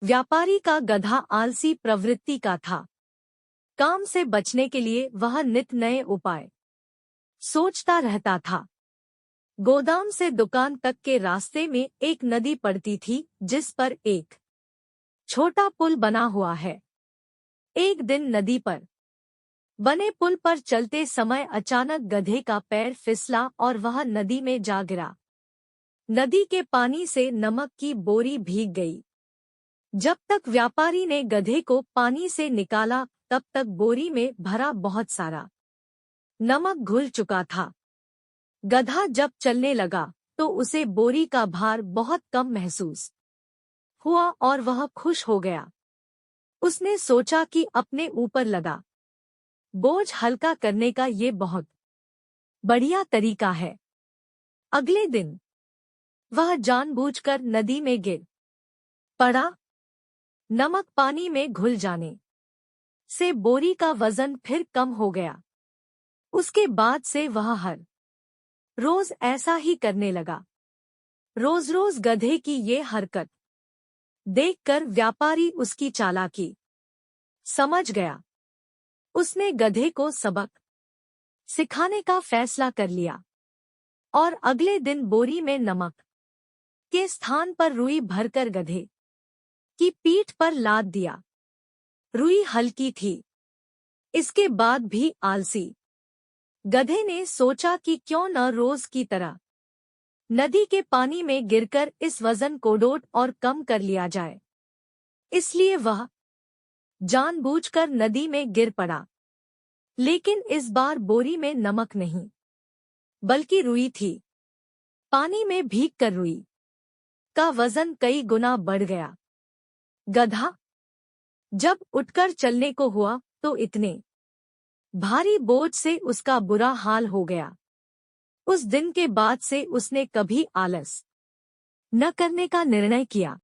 व्यापारी का गधा आलसी प्रवृत्ति का था। काम से बचने के लिए वह नित नए उपाय सोचता रहता था। गोदाम से दुकान तक के रास्ते में एक नदी पड़ती थी जिस पर एक छोटा पुल बना हुआ है। एक दिन नदी पर बने पुल पर चलते समय अचानक गधे का पैर फिसला और वह नदी में जा गिरा। नदी के पानी से नमक की बोरी भीग गई। जब तक व्यापारी ने गधे को पानी से निकाला तब तक बोरी में भरा बहुत सारा नमक घुल चुका था। गधा जब चलने लगा तो उसे बोरी का भार बहुत कम महसूस हुआ और वह खुश हो गया। उसने सोचा कि अपने ऊपर लगा बोझ हल्का करने का ये बहुत बढ़िया तरीका है। अगले दिन वह जानबूझकर नदी में गिर पड़ा। नमक पानी में घुल जाने से बोरी का वजन फिर कम हो गया। उसके बाद से वह हर रोज ऐसा ही करने लगा। रोज रोज गधे की ये हरकत देखकर व्यापारी उसकी चालाकी समझ गया। उसने गधे को सबक सिखाने का फैसला कर लिया और अगले दिन बोरी में नमक के स्थान पर रुई भरकर गधे की पीठ पर लाद दिया। रुई हल्की थी। इसके बाद भी आलसी गधे ने सोचा कि क्यों न रोज की तरह नदी के पानी में गिरकर इस वजन को डोट और कम कर लिया जाए। इसलिए वह जानबूझकर नदी में गिर पड़ा। लेकिन इस बार बोरी में नमक नहीं बल्कि रुई थी। पानी में भीगकर रुई का वजन कई गुना बढ़ गया। गधा जब उठकर चलने को हुआ तो इतने भारी बोझ से उसका बुरा हाल हो गया। उस दिन के बाद से उसने कभी आलस न करने का निर्णय किया।